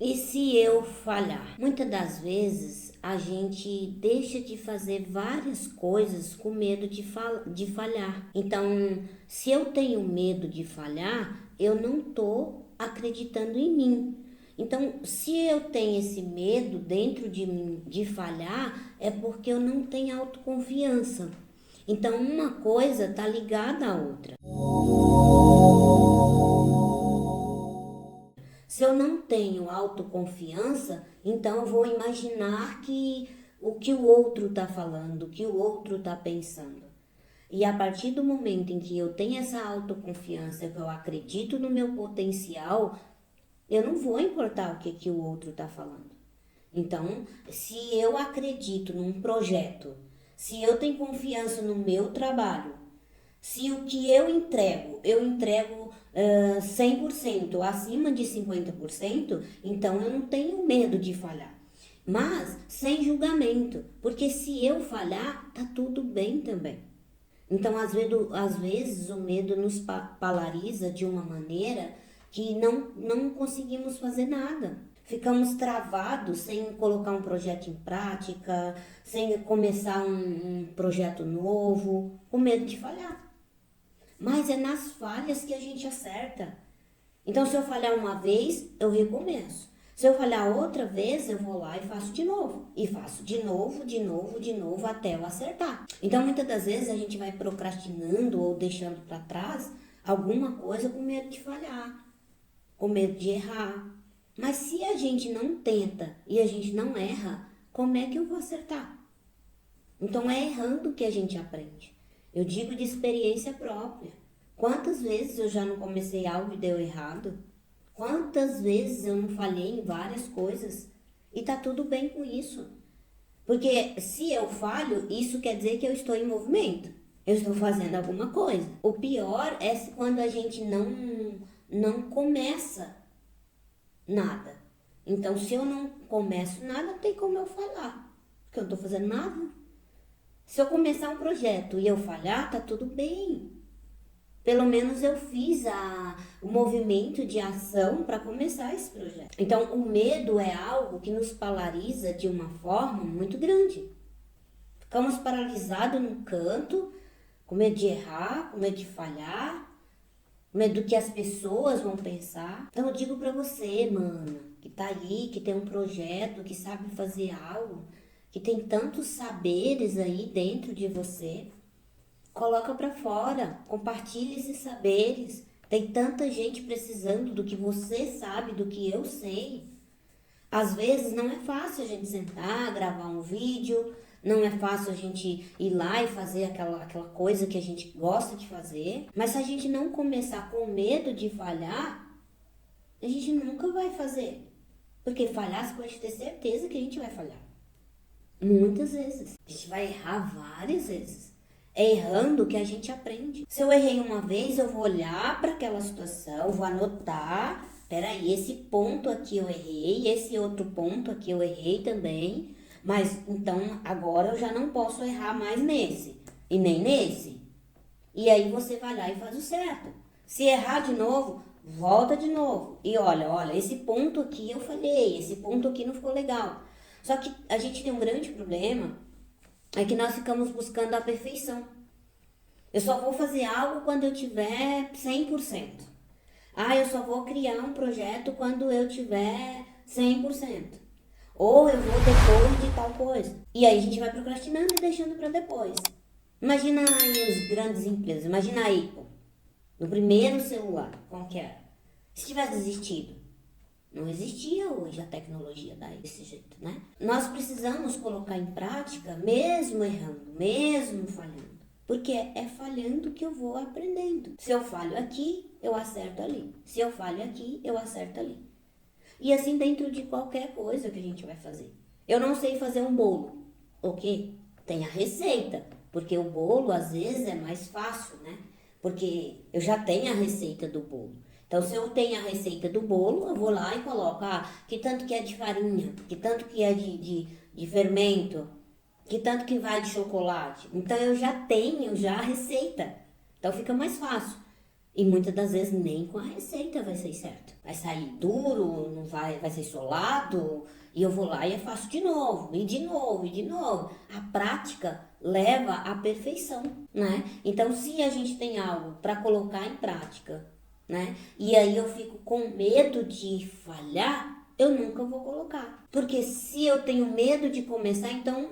E se eu falhar? Muitas das vezes a gente deixa de fazer várias coisas com medo de falhar. Então, se eu tenho medo de falhar, eu não estou acreditando em mim. Então, se eu tenho esse medo dentro de mim de falhar, é porque eu não tenho autoconfiança. Então, uma coisa está ligada à outra. Se eu não tenho autoconfiança, então eu vou imaginar que o que o outro está falando, o que o outro está pensando. E a partir do momento em que eu tenho essa autoconfiança, que eu acredito no meu potencial, eu não vou importar o que o outro está falando. Então, se eu acredito num projeto, se eu tenho confiança no meu trabalho, se o que eu entrego 100%, acima de 50%, então eu não tenho medo de falhar. Mas sem julgamento, porque se eu falhar, tá tudo bem também. Então, às vezes o medo nos paralisa de uma maneira que não conseguimos fazer nada. Ficamos travados sem colocar um projeto em prática, sem começar um projeto novo, com medo de falhar. Mas é nas falhas que a gente acerta. Então, se eu falhar uma vez, eu recomeço. Se eu falhar outra vez, eu vou lá e faço de novo. E faço de novo, de novo, de novo, até eu acertar. Então, muitas das vezes, a gente vai procrastinando ou deixando para trás alguma coisa com medo de falhar, com medo de errar. Mas se a gente não tenta e a gente não erra, como é que eu vou acertar? Então é errando que a gente aprende. Eu digo de experiência própria. Quantas vezes eu já não comecei algo e deu errado? Quantas vezes eu não falhei em várias coisas? E tá tudo bem com isso. Porque se eu falho, isso quer dizer que eu estou em movimento. Eu estou fazendo alguma coisa. O pior é quando a gente não começa nada. Então, se eu não começo nada, não tem como eu falar. Porque eu não estou fazendo nada. Se eu começar um projeto e eu falhar, tá tudo bem. Pelo menos eu fiz o movimento de ação para começar esse projeto. Então, o medo é algo que nos paralisa de uma forma muito grande. Ficamos paralisados num canto, com medo de errar, com medo de falhar, com medo do que as pessoas vão pensar. Então, eu digo para você, mano, que tá aí, que tem um projeto, que sabe fazer algo, que tem tantos saberes aí dentro de você, coloca para fora, compartilhe esses saberes. Tem tanta gente precisando do que você sabe, do que eu sei. Às vezes não é fácil a gente sentar, gravar um vídeo, não é fácil a gente ir lá e fazer aquela coisa que a gente gosta de fazer. Mas se a gente não começar com medo de falhar, a gente nunca vai fazer. Porque falhar, você pode ter certeza que a gente vai falhar. Muitas vezes. A gente vai errar várias vezes. É errando que a gente aprende. Se eu errei uma vez, eu vou olhar para aquela situação, vou anotar. Peraí, esse ponto aqui eu errei, esse outro ponto aqui eu errei também. Mas então agora eu já não posso errar mais nesse e nem nesse. E aí você vai lá e faz o certo. Se errar de novo, volta de novo. E olha, esse ponto aqui eu falhei, esse ponto aqui não ficou legal. Só que a gente tem um grande problema, é que nós ficamos buscando a perfeição. Eu só vou fazer algo quando eu tiver 100%. Ah, eu só vou criar um projeto quando eu tiver 100%. Ou eu vou depois de tal coisa. E aí a gente vai procrastinando e deixando para depois. Imagina aí os grandes empresas, imagina a Apple, no primeiro celular, como que era? Se tivesse desistido, não existia hoje a tecnologia desse jeito, né? Nós precisamos colocar em prática, mesmo errando, mesmo falhando. Porque é falhando que eu vou aprendendo. Se eu falho aqui, eu acerto ali. Se eu falho aqui, eu acerto ali. E assim dentro de qualquer coisa que a gente vai fazer. Eu não sei fazer um bolo, ok? Tem a receita, porque o bolo às vezes é mais fácil, né? Porque eu já tenho a receita do bolo. Então, se eu tenho a receita do bolo, eu vou lá e coloco, que tanto que é de farinha, que tanto que é de fermento, que tanto que vai de chocolate. Então, eu já tenho a receita. Então, fica mais fácil. E muitas das vezes nem com a receita vai ser certo. Vai sair duro, não vai ser solado, e eu vou lá e eu faço de novo, e de novo, e de novo. A prática leva à perfeição, né? Então, se a gente tem algo para colocar em prática, né? E aí eu fico com medo de falhar, eu nunca vou colocar. Porque se eu tenho medo de começar, então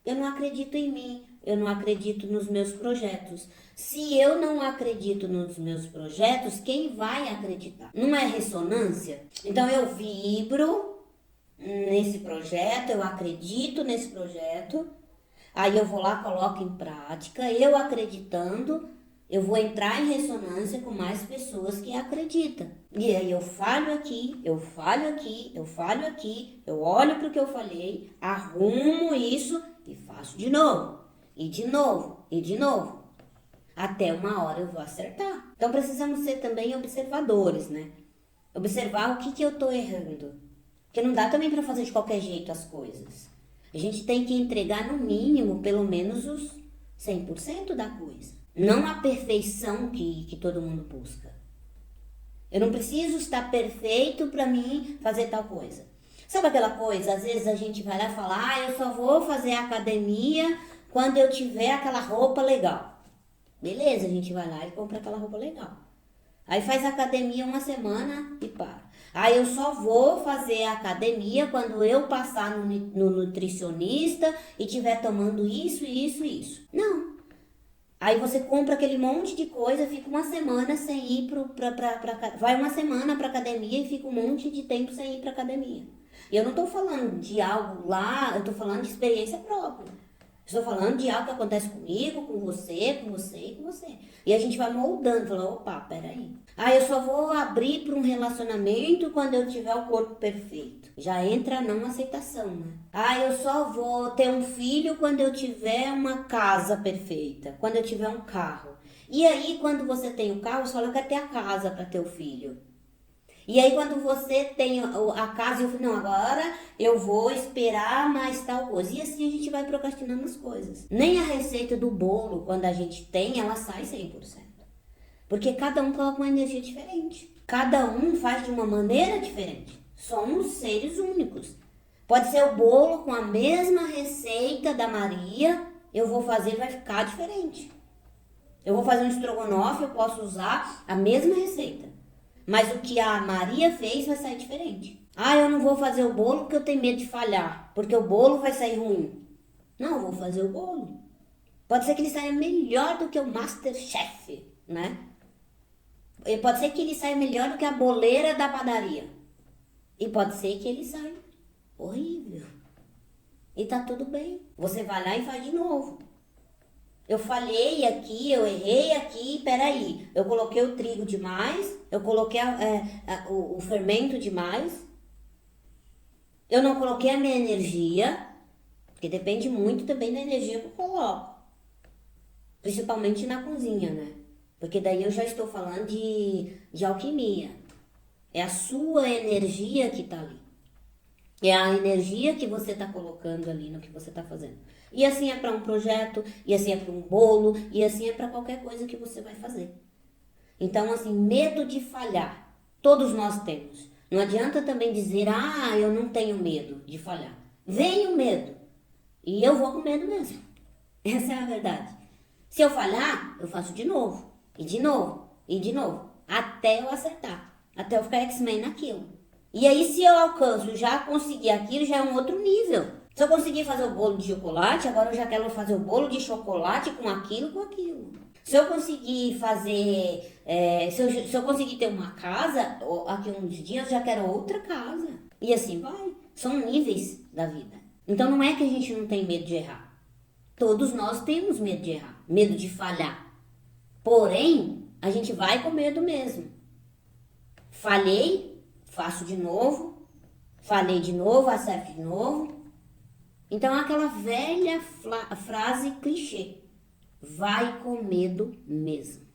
eu não acredito em mim, eu não acredito nos meus projetos. Se eu não acredito nos meus projetos, quem vai acreditar? Não é ressonância? Então eu vibro nesse projeto, eu acredito nesse projeto, aí eu vou lá, coloco em prática, eu acreditando, eu vou entrar em ressonância com mais pessoas que acreditam. E aí eu falho aqui, eu falho aqui, eu falho aqui, eu olho para o que eu falei, arrumo isso e faço de novo, e de novo, e de novo. Até uma hora eu vou acertar. Então precisamos ser também observadores, né? Observar o que eu estou errando. Porque não dá também para fazer de qualquer jeito as coisas. A gente tem que entregar no mínimo, pelo menos os 100% da coisa. Não a perfeição que todo mundo busca. Eu não preciso estar perfeito para mim fazer tal coisa. Sabe aquela coisa? Às vezes a gente vai lá e fala, eu só vou fazer academia quando eu tiver aquela roupa legal. Beleza, a gente vai lá e compra aquela roupa legal. Aí faz academia uma semana e para. Aí eu só vou fazer academia quando eu passar no nutricionista e estiver tomando isso, isso e isso. Não. Aí você compra aquele monte de coisa, fica uma semana sem ir vai uma semana para academia e fica um monte de tempo sem ir para academia. E eu não estou falando de algo lá, eu estou falando de experiência própria. Estou falando de algo que acontece comigo, com você, com você e com você. E a gente vai moldando, falando, opa, peraí. Eu só vou abrir para um relacionamento quando eu tiver o corpo perfeito. Já entra a não aceitação, né? Eu só vou ter um filho quando eu tiver uma casa perfeita, quando eu tiver um carro. E aí, quando você tem o carro, você fala, eu quero ter a casa para ter o filho. E aí, quando você tem a casa, eu falo, não, agora eu vou esperar mais tal coisa. E assim a gente vai procrastinando as coisas. Nem a receita do bolo, quando a gente tem, ela sai 100%. Porque cada um coloca uma energia diferente. Cada um faz de uma maneira diferente. Somos seres únicos. Pode ser o bolo com a mesma receita da Maria, eu vou fazer e vai ficar diferente. Eu vou fazer um estrogonofe, eu posso usar a mesma receita. Mas o que a Maria fez vai sair diferente. Eu não vou fazer o bolo porque eu tenho medo de falhar. Porque o bolo vai sair ruim. Não, eu vou fazer o bolo. Pode ser que ele saia melhor do que o Masterchef, né? E pode ser que ele saia melhor do que a boleira da padaria. E pode ser que ele saia horrível. E tá tudo bem. Você vai lá e faz de novo. Eu falhei aqui, eu errei aqui, peraí. Eu coloquei o trigo demais, eu coloquei o fermento demais. Eu não coloquei a minha energia, porque depende muito também da energia que eu coloco. Principalmente na cozinha, né? Porque daí eu já estou falando de alquimia. É a sua energia que tá ali. É a energia que você está colocando ali no que você está fazendo. E assim é para um projeto, e assim é para um bolo, e assim é para qualquer coisa que você vai fazer. Então, assim, medo de falhar, todos nós temos. Não adianta também dizer, eu não tenho medo de falhar. Vem o medo, e eu vou com medo mesmo. Essa é a verdade. Se eu falhar, eu faço de novo, e de novo, e de novo, até eu acertar, até eu ficar X-Men naquilo. E aí, se eu alcanço, já conseguir aquilo, já é um outro nível. Se eu conseguir fazer o bolo de chocolate, agora eu já quero fazer o bolo de chocolate com aquilo, com aquilo. Se eu conseguir fazer, se eu conseguir ter uma casa, aqui uns dias eu já quero outra casa. E assim vai. São níveis da vida. Então não é que a gente não tem medo de errar. Todos nós temos medo de errar, medo de falhar. Porém, a gente vai com medo mesmo. Falhei, faço de novo. Falei de novo, acerto de novo. Então, aquela velha frase clichê, vai com medo mesmo.